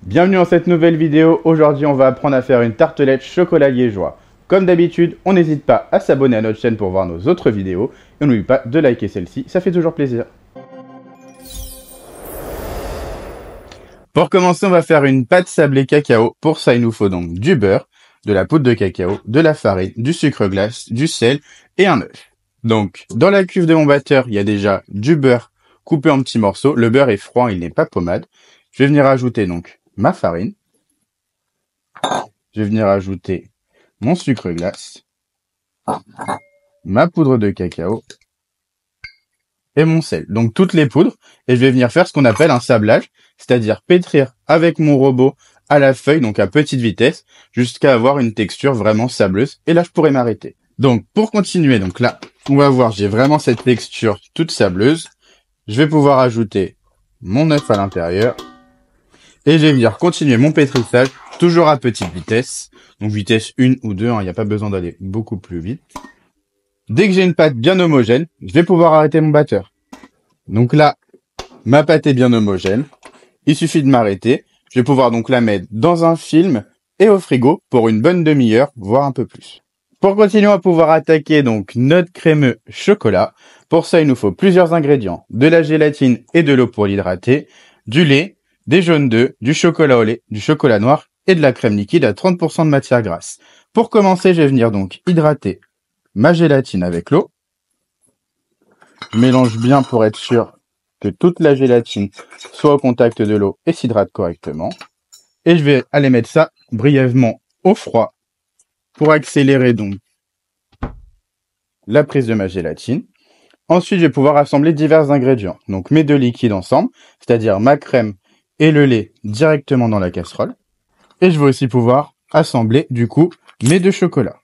Bienvenue dans cette nouvelle vidéo. Aujourd'hui, on va apprendre à faire une tartelette chocolat liégeois. Comme d'habitude, on n'hésite pas à s'abonner à notre chaîne pour voir nos autres vidéos. Et on n'oublie pas de liker celle-ci, ça fait toujours plaisir. Pour commencer, on va faire une pâte sablée cacao. Pour ça, il nous faut donc du beurre, de la poudre de cacao, de la farine, du sucre glace, du sel et un œuf. Donc, dans la cuve de mon batteur, il y a déjà du beurre coupé en petits morceaux. Le beurre est froid, il n'est pas pommade. Je vais venir ajouter donc ma farine. Je vais venir ajouter mon sucre glace, ma poudre de cacao et mon sel. Donc toutes les poudres. Et je vais venir faire ce qu'on appelle un sablage, c'est-à-dire pétrir avec mon robot à la feuille, donc à petite vitesse, jusqu'à avoir une texture vraiment sableuse. Et là, je pourrais m'arrêter. Donc pour continuer, donc là, on va voir, j'ai vraiment cette texture toute sableuse. Je vais pouvoir ajouter mon œuf à l'intérieur. Et je vais venir continuer mon pétrissage, toujours à petite vitesse. Donc vitesse 1 ou 2, il n'y a pas besoin d'aller beaucoup plus vite. Dès que j'ai une pâte bien homogène, je vais pouvoir arrêter mon batteur. Donc là, ma pâte est bien homogène. Il suffit de m'arrêter. Je vais pouvoir donc la mettre dans un film et au frigo pour une bonne demi-heure, voire un peu plus. Pour continuer à pouvoir attaquer donc notre crémeux chocolat, pour ça il nous faut plusieurs ingrédients. De la gélatine et de l'eau pour l'hydrater, du lait, des jaunes d'œufs, du chocolat au lait, du chocolat noir et de la crème liquide à 30% de matière grasse. Pour commencer, je vais venir donc hydrater ma gélatine avec l'eau. Je mélange bien pour être sûr que toute la gélatine soit au contact de l'eau et s'hydrate correctement. Et je vais aller mettre ça brièvement au froid pour accélérer donc la prise de ma gélatine. Ensuite, je vais pouvoir assembler divers ingrédients. Donc mes deux liquides ensemble, c'est-à-dire ma crème et le lait directement dans la casserole. Et je vais aussi pouvoir assembler du coup mes deux chocolats.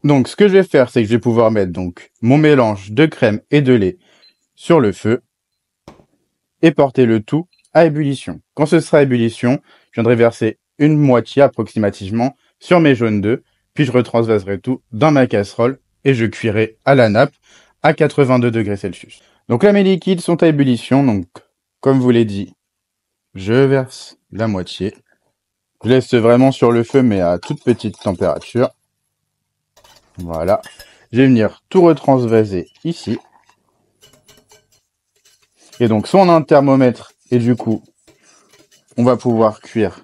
Donc ce que je vais faire, c'est que je vais pouvoir mettre donc mon mélange de crème et de lait sur le feu et porter le tout à ébullition. Quand ce sera à ébullition, je viendrai verser une moitié approximativement sur mes jaunes d'œufs, puis je retransvaserai tout dans ma casserole et je cuirai à la nappe à 82 degrés Celsius. Donc là mes liquides sont à ébullition, donc comme vous l'ai dit, je verse la moitié. Je laisse vraiment sur le feu mais à toute petite température. Voilà. Je vais venir tout retransvaser ici. Et donc soit on a un thermomètre et du coup on va pouvoir cuire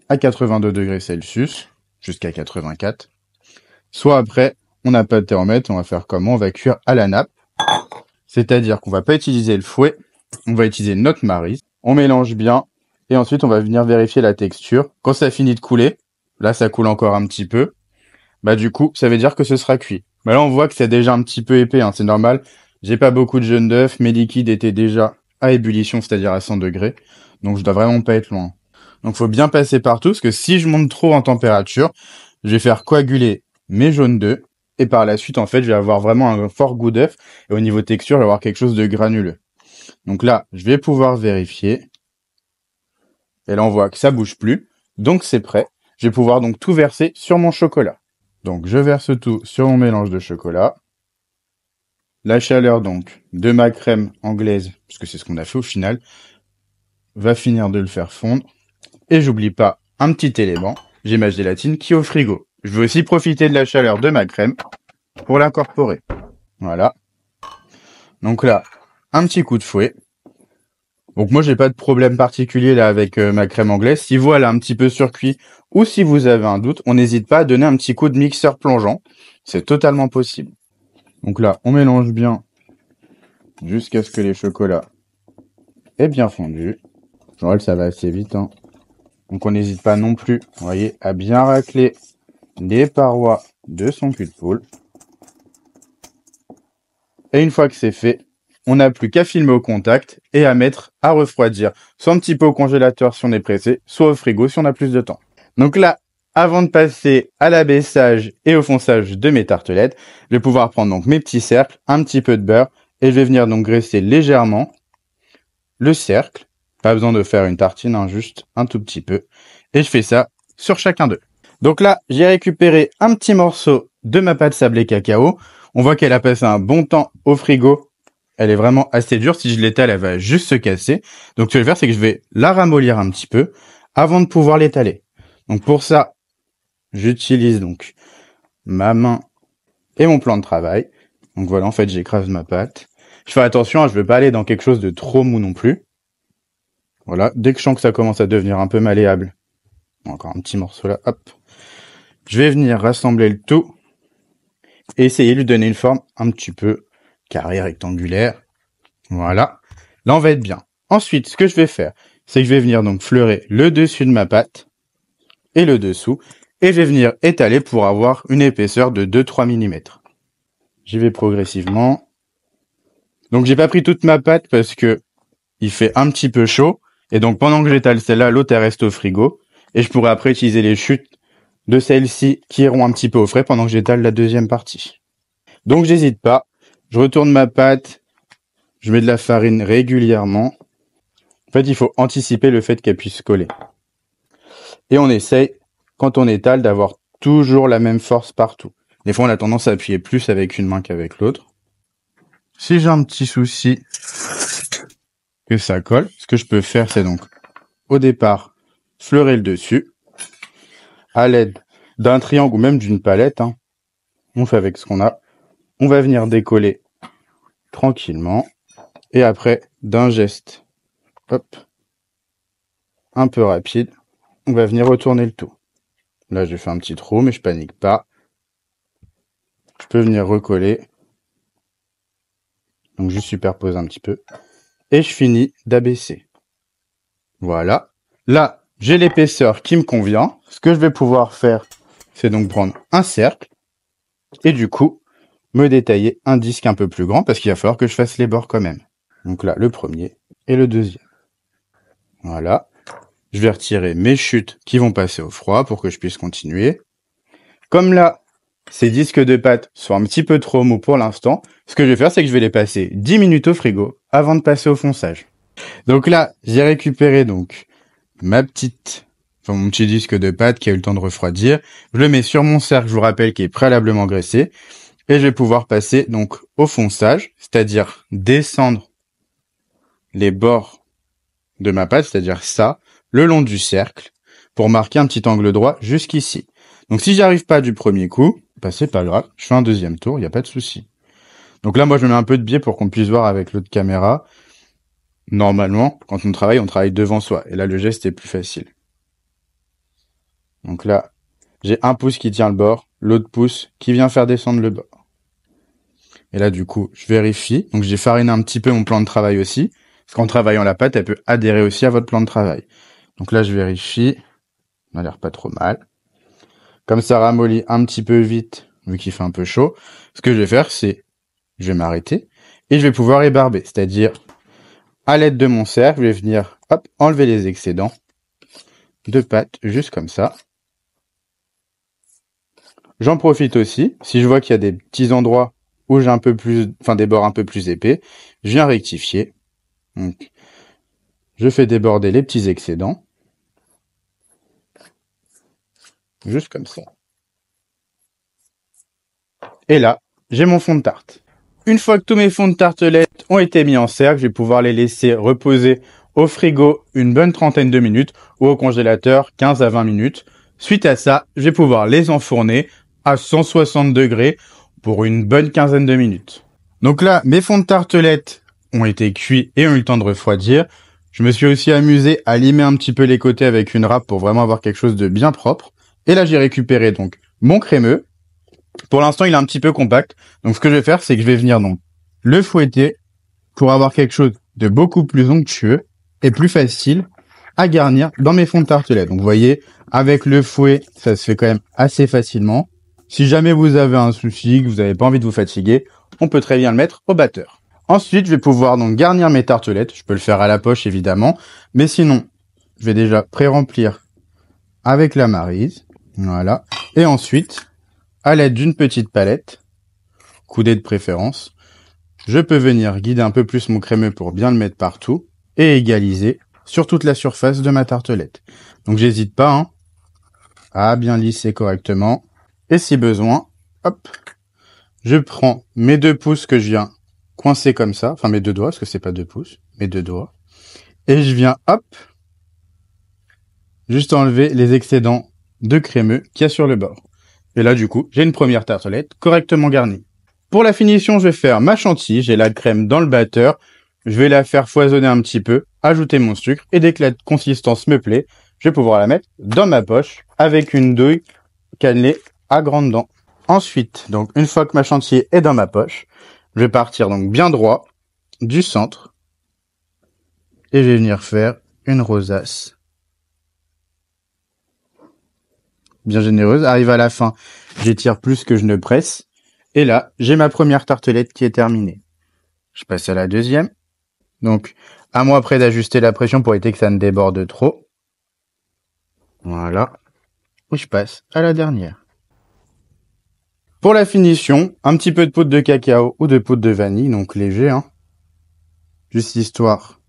à 82 degrés Celsius jusqu'à 84. Soit après on n'a pas de thermomètre, on va faire comment? On va cuire à la nappe. C'est-à-dire qu'on va pas utiliser le fouet, on va utiliser notre maryse. On mélange bien et ensuite on va venir vérifier la texture. Quand ça finit de couler, là ça coule encore un petit peu, bah du coup ça veut dire que ce sera cuit. Bah là on voit que c'est déjà un petit peu épais, hein, c'est normal. J'ai pas beaucoup de jaune d'œuf, mes liquides étaient déjà à ébullition, c'est-à-dire à 100 degrés. Donc je dois vraiment pas être loin. Donc faut bien passer partout, parce que si je monte trop en température, je vais faire coaguler mes jaunes d'œufs. Et par la suite, en fait, je vais avoir vraiment un fort goût d'œuf. Et au niveau texture, je vais avoir quelque chose de granuleux. Donc là, je vais pouvoir vérifier. Et là, on voit que ça bouge plus. Donc c'est prêt. Je vais pouvoir donc tout verser sur mon chocolat. Donc je verse tout sur mon mélange de chocolat. La chaleur donc de ma crème anglaise, puisque c'est ce qu'on a fait au final, va finir de le faire fondre. Et j'oublie pas un petit élément, j'ai ma gélatine qui est au frigo. Je vais aussi profiter de la chaleur de ma crème pour l'incorporer. Voilà. Donc là, un petit coup de fouet. Donc moi j'ai pas de problème particulier là avec ma crème anglaise. Si vous elle a un petit peu surcuit ou si vous avez un doute, on n'hésite pas à donner un petit coup de mixeur plongeant. C'est totalement possible. Donc là, on mélange bien jusqu'à ce que les chocolats aient bien fondu. Genre, ça va assez vite, hein. Donc on n'hésite pas non plus, vous voyez, à bien racler les parois de son cul de poule. Et une fois que c'est fait, on n'a plus qu'à filmer au contact et à mettre à refroidir, soit un petit peu au congélateur si on est pressé, soit au frigo si on a plus de temps. Donc là, avant de passer à l'abaissage et au fonçage de mes tartelettes, je vais pouvoir prendre donc mes petits cercles, un petit peu de beurre, et je vais venir donc graisser légèrement le cercle. Pas besoin de faire une tartine, hein, juste un tout petit peu. Et je fais ça sur chacun d'eux. Donc là, j'ai récupéré un petit morceau de ma pâte sablée cacao. On voit qu'elle a passé un bon temps au frigo. elle est vraiment assez dure. Si je l'étale, elle va juste se casser. Donc, ce que je vais faire, c'est que je vais la ramollir un petit peu avant de pouvoir l'étaler. Donc, pour ça, j'utilise donc ma main et mon plan de travail. Donc voilà, en fait, j'écrase ma pâte. Je fais attention, je veux pas aller dans quelque chose de trop mou non plus. Voilà, dès que je sens que ça commence à devenir un peu malléable, encore un petit morceau là, hop. Je vais venir rassembler le tout et essayer de lui donner une forme un petit peu carrée, rectangulaire. Voilà. Là, on va être bien. Ensuite, ce que je vais faire, c'est que je vais venir donc fleurer le dessus de ma pâte et le dessous. Et je vais venir étaler pour avoir une épaisseur de 2-3 mm. J'y vais progressivement. Donc, j'ai pas pris toute ma pâte parce que il fait un petit peu chaud. Et donc, pendant que j'étale celle-là, l'autre, elle reste au frigo. Et je pourrais après utiliser les chutes de celle-ci qui iront un petit peu au frais pendant que j'étale la deuxième partie. Donc, j'hésite pas. Je retourne ma pâte. Je mets de la farine régulièrement. En fait, il faut anticiper le fait qu'elle puisse coller. Et on essaye, quand on étale, d'avoir toujours la même force partout. Des fois, on a tendance à appuyer plus avec une main qu'avec l'autre. Si j'ai un petit souci que ça colle, ce que je peux faire, c'est donc, au départ, fleurer le dessus, à l'aide d'un triangle ou même d'une palette. On fait avec ce qu'on a. On va venir décoller tranquillement. Et après, d'un geste, hop, un peu rapide, on va venir retourner le tout. Là, j'ai fait un petit trou, mais je panique pas. Je peux venir recoller. Donc, je superpose un petit peu. Et je finis d'abaisser. Voilà. Là, j'ai l'épaisseur qui me convient. Ce que je vais pouvoir faire, c'est donc prendre un cercle. Et du coup, me détailler un disque un peu plus grand parce qu'il va falloir que je fasse les bords quand même. Donc là, le premier et le deuxième. Voilà. Je vais retirer mes chutes qui vont passer au froid pour que je puisse continuer. Comme là, ces disques de pâte sont un petit peu trop mous pour l'instant, ce que je vais faire, c'est que je vais les passer 10 minutes au frigo avant de passer au fonçage. Donc là, j'ai récupéré donc mon petit disque de pâte qui a eu le temps de refroidir. Je le mets sur mon cercle, je vous rappelle, qui est préalablement graissé. Et je vais pouvoir passer donc au fonçage, c'est-à-dire descendre les bords de ma pâte, c'est-à-dire ça, le long du cercle, pour marquer un petit angle droit jusqu'ici. Donc si j'y arrive pas du premier coup, bah c'est pas grave, je fais un deuxième tour, il n'y a pas de souci. Donc là, moi, je me mets un peu de biais pour qu'on puisse voir avec l'autre caméra. Normalement, quand on travaille devant soi. Et là, le geste est plus facile. Donc là, j'ai un pouce qui tient le bord, l'autre pouce qui vient faire descendre le bord. Et là, du coup, je vérifie. Donc, j'ai fariné un petit peu mon plan de travail aussi. Parce qu'en travaillant la pâte, elle peut adhérer aussi à votre plan de travail. Donc là, je vérifie. On a l'air pas trop mal. Comme ça ramollit un petit peu vite, vu qu'il fait un peu chaud, ce que je vais faire, c'est, je vais m'arrêter et je vais pouvoir ébarber. C'est-à-dire, à l'aide de mon cercle, je vais venir, hop, enlever les excédents de pâte, juste comme ça. J'en profite aussi, si je vois qu'il y a des petits endroits où j'ai un peu plus, des bords un peu plus épais, je viens rectifier. Donc, je fais déborder les petits excédents. Juste comme ça. Et là, j'ai mon fond de tarte. Une fois que tous mes fonds de tartelettes ont été mis en cercle, je vais pouvoir les laisser reposer au frigo une bonne trentaine de minutes ou au congélateur 15 à 20 minutes. Suite à ça, je vais pouvoir les enfourner à 160 degrés pour une bonne quinzaine de minutes. Donc là, mes fonds de tartelettes ont été cuits et ont eu le temps de refroidir. Je me suis aussi amusé à limer un petit peu les côtés avec une râpe pour vraiment avoir quelque chose de bien propre. Et là, j'ai récupéré donc mon crémeux. Pour l'instant, il est un petit peu compact. Donc, ce que je vais faire, c'est que je vais venir donc le fouetter pour avoir quelque chose de beaucoup plus onctueux et plus facile à garnir dans mes fonds de tartelettes. Donc, vous voyez, avec le fouet, ça se fait quand même assez facilement. Si jamais vous avez un souci, que vous n'avez pas envie de vous fatiguer, on peut très bien le mettre au batteur. Ensuite, je vais pouvoir donc garnir mes tartelettes. Je peux le faire à la poche, évidemment. Mais sinon, je vais déjà pré-remplir avec la maryse. Voilà. Et ensuite, à l'aide d'une petite palette, coudée de préférence, je peux venir guider un peu plus mon crémeux pour bien le mettre partout et égaliser sur toute la surface de ma tartelette. Donc j'hésite pas à bien lisser correctement. Et si besoin, hop, je prends mes 2 pouces que je viens coincer comme ça, enfin mes 2 doigts, parce que c'est pas 2 pouces, mes 2 doigts. Et je viens, hop, juste enlever les excédents de crémeux qu'il y a sur le bord. Et là, du coup, j'ai une première tartelette correctement garnie. Pour la finition, je vais faire ma chantilly, j'ai la crème dans le batteur, je vais la faire foisonner un petit peu, ajouter mon sucre, et dès que la consistance me plaît, je vais pouvoir la mettre dans ma poche avec une douille cannelée à grandes dents. Ensuite, donc une fois que ma chantilly est dans ma poche, je vais partir donc bien droit du centre et je vais venir faire une rosace bien généreuse. Arrive à la fin, j'étire plus que je ne presse. Et là, j'ai ma première tartelette qui est terminée. Je passe à la deuxième. Donc, à moi après d'ajuster la pression pour éviter que ça ne déborde trop. Voilà. Et je passe à la dernière. Pour la finition, un petit peu de poudre de cacao ou de poudre de vanille, donc léger, hein. Juste histoire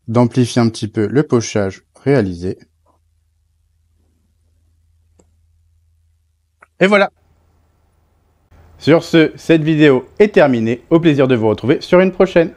d'amplifier un petit peu le pochage réalisé. Et voilà. Sur ce, cette vidéo est terminée. Au plaisir de vous retrouver sur une prochaine.